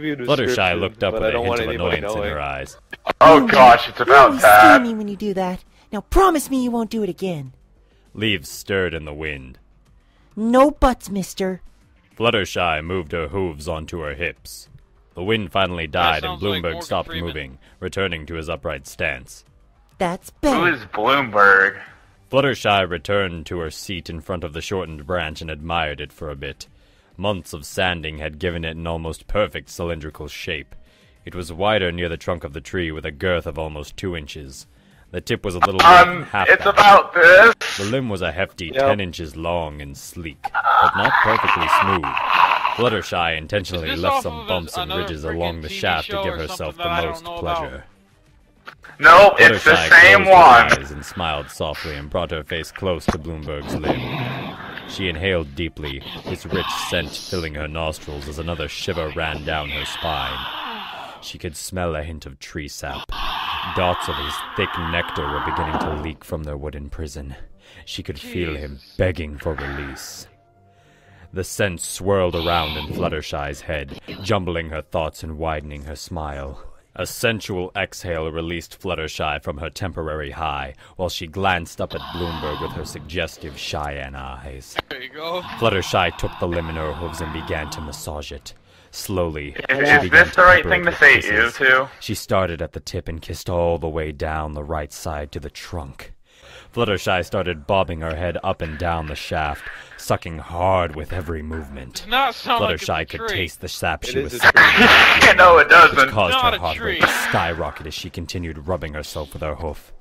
Fluttershy looked up with a hint of annoyance in her eyes. Oh gosh, it's You about always scare that. me when you do that. Now promise me you won't do it again. Leaves stirred in the wind. No buts, mister. Fluttershy moved her hooves onto her hips. The wind finally died and sounds like Bloomberg Morgan stopped Freeman. moving, returning to his upright stance. That's Who better. is Bloomberg? Fluttershy returned to her seat in front of the shortened branch and admired it for a bit. Months of sanding had given it an almost perfect cylindrical shape. It was wider near the trunk of the tree with a girth of almost 2 inches. The tip was a little more than half It's that. about this. The limb was a hefty 10 inches long and sleek, but not perfectly smooth. Fluttershy intentionally Is this left off some of bumps and another ridges freaking along the TV shaft to show give or herself the something that I most don't know about? pleasure. Nope, it's the Fluttershy same closed her one. eyes and smiled softly and brought her face close to Bloomberg's limb. She inhaled deeply, its rich scent filling her nostrils as another shiver ran down her spine. She could smell a hint of tree sap. Dots of his thick nectar were beginning to leak from their wooden prison. She could feel him begging for release. The scent swirled around in Fluttershy's head, jumbling her thoughts and widening her smile. A sensual exhale released Fluttershy from her temporary high, while she glanced up at Bloomberg with her suggestive Cheyenne eyes. There you go. Fluttershy took the limb in her hooves and began to massage it. Slowly, she Is began this to the right pepper thing it to with say kisses. ew to? She started at the tip and kissed all the way down the right side to the trunk. Fluttershy started bobbing her head up and down the shaft, sucking hard with every movement. Does not sound like Fluttershy it's a could tree. taste the sap she It was is a sucking, No, it which doesn't. caused Not her a heart rate tree. to skyrocket as she continued rubbing herself with her hoof.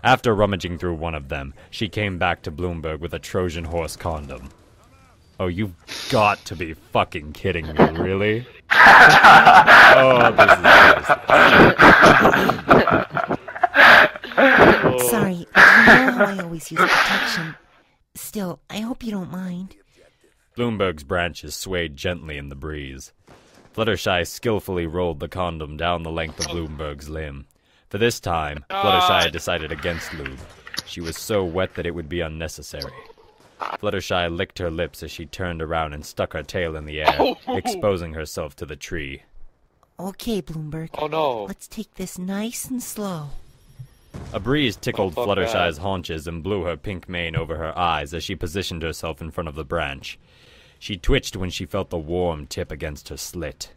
After rummaging through one of them, she came back to Bloomberg with a Trojan horse condom. Oh, you've got to be fucking kidding me, really? Oh, this is Sorry, you know how I always use protection. Still, I hope you don't mind. Bloomberg's branches swayed gently in the breeze. Fluttershy skillfully rolled the condom down the length of Bloomberg's limb. For this time, Fluttershy had decided against lube. She was so wet that it would be unnecessary. Fluttershy licked her lips as she turned around and stuck her tail in the air, exposing herself to the tree. Okay, Bloomberg. Oh no. Let's take this nice and slow. A breeze tickled fuck Fluttershy's that. haunches and blew her pink mane over her eyes as she positioned herself in front of the branch. She twitched when she felt the warm tip against her slit.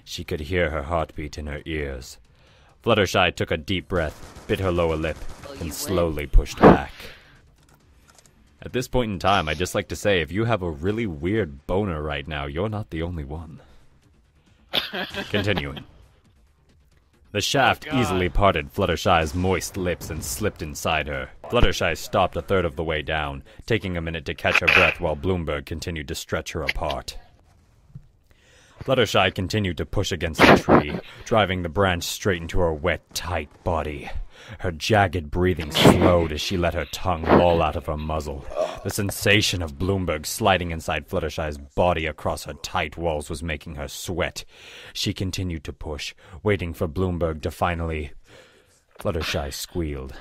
She could hear her heartbeat in her ears. Fluttershy took a deep breath, bit her lower lip, and slowly pushed back. At this point in time, I'd just like to say, if you have a really weird boner right now, you're not the only one. Continuing. The shaft easily parted Fluttershy's moist lips and slipped inside her. Fluttershy stopped a third of the way down, taking a minute to catch her breath while Bloomberg continued to stretch her apart. Fluttershy continued to push against the tree, driving the branch straight into her wet, tight body. Her jagged breathing slowed as she let her tongue loll out of her muzzle. The sensation of Bloomberg sliding inside Fluttershy's body across her tight walls was making her sweat. She continued to push, waiting for Bloomberg to finally... Fluttershy squealed.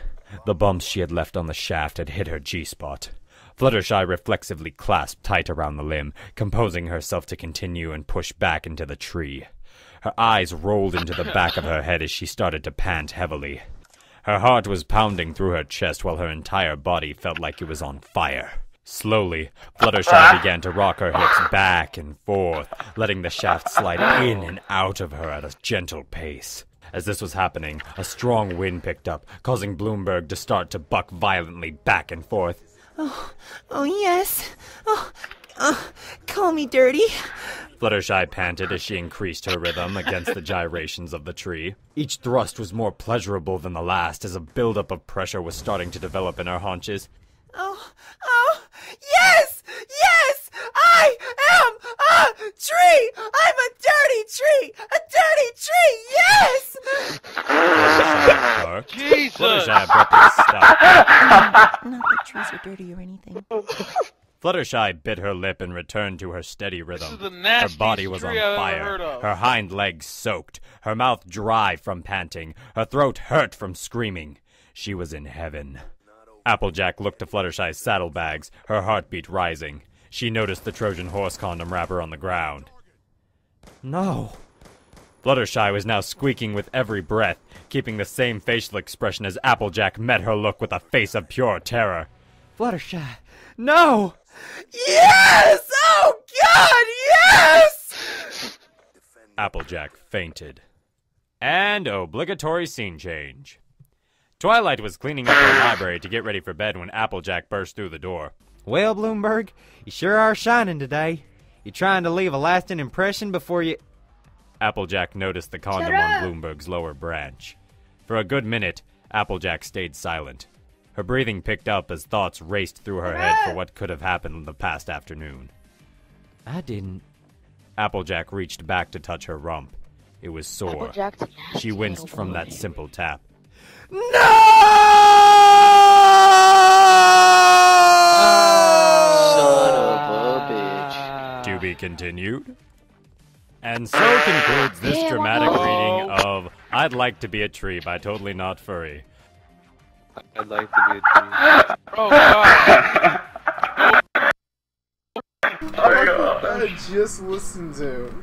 The bumps she had left on the shaft had hit her G-spot. Fluttershy reflexively clasped tight around the limb, composing herself to continue and push back into the tree. Her eyes rolled into the back of her head as she started to pant heavily. Her heart was pounding through her chest while her entire body felt like it was on fire. Slowly, Fluttershy began to rock her hips back and forth, letting the shaft slide in and out of her at a gentle pace. As this was happening, a strong wind picked up, causing Bloomberg to start to buck violently back and forth. Oh, yes. Call me dirty. Fluttershy panted as she increased her rhythm against the gyrations of the tree. Each thrust was more pleasurable than the last as a buildup of pressure was starting to develop in her haunches. Oh, yes! Yes! I am a tree! I'm a dirty tree! A dirty tree! Yes! Fluttershy barked. Jesus! Fluttershy abruptly stopped. Not that trees are dirty or anything. Fluttershy bit her lip and returned to her steady This rhythm. is the Her nastiest body was on tree I've ever fire, heard of. her hind legs soaked, her mouth dry from panting, her throat hurt from screaming. She was in heaven. Applejack looked to Fluttershy's saddlebags, her heartbeat rising. She noticed the Trojan horse condom wrapper on the ground. No. Fluttershy was now squeaking with every breath, keeping the same facial expression as Applejack met her look with a face of pure terror. Fluttershy, no! Yes! Oh God, yes! Applejack fainted. And obligatory scene change. Twilight was cleaning up her library to get ready for bed when Applejack burst through the door. Well, Bloomberg, you sure are shining today. You trying to leave a lasting impression before you... Applejack noticed the condom on Bloomberg's lower branch. For a good minute, Applejack stayed silent. Her breathing picked up as thoughts raced through her head for what could have happened the past afternoon. I didn't. Applejack reached back to touch her rump. It was sore. She winced from that simple tap. No! Son of a bitch. To be continued. And so concludes this dramatic reading of I'd Like to Be a Tree by Totally Not Furry. I'd like to be a tree. Oh God! I just listened to.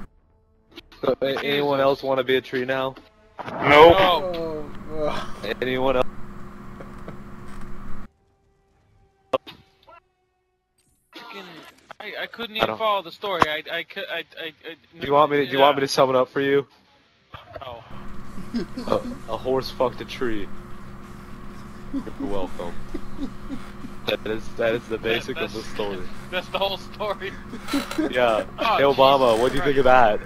So, anyone else want to be a tree now? Nope. Oh, Oh, Anyone else? I couldn't even follow the story. Do you want me to sum it up for you? Oh. A horse fucked a tree. You're welcome. That is the basic of the story. That's the whole story. Yeah. Oh, Hey Obama, Jesus what do you think of that?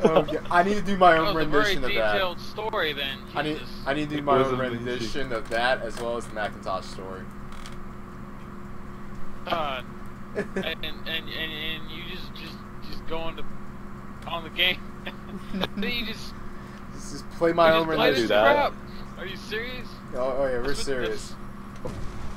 okay. I need to do my That own was a very rendition of that. detailed story then. Jesus. I need to do my own rendition of that as well as the Macintosh story. And you just go on the game. Then you just Just play my own play rendition. this crap. Are you serious? Oh yeah, we're That's what- serious. that's-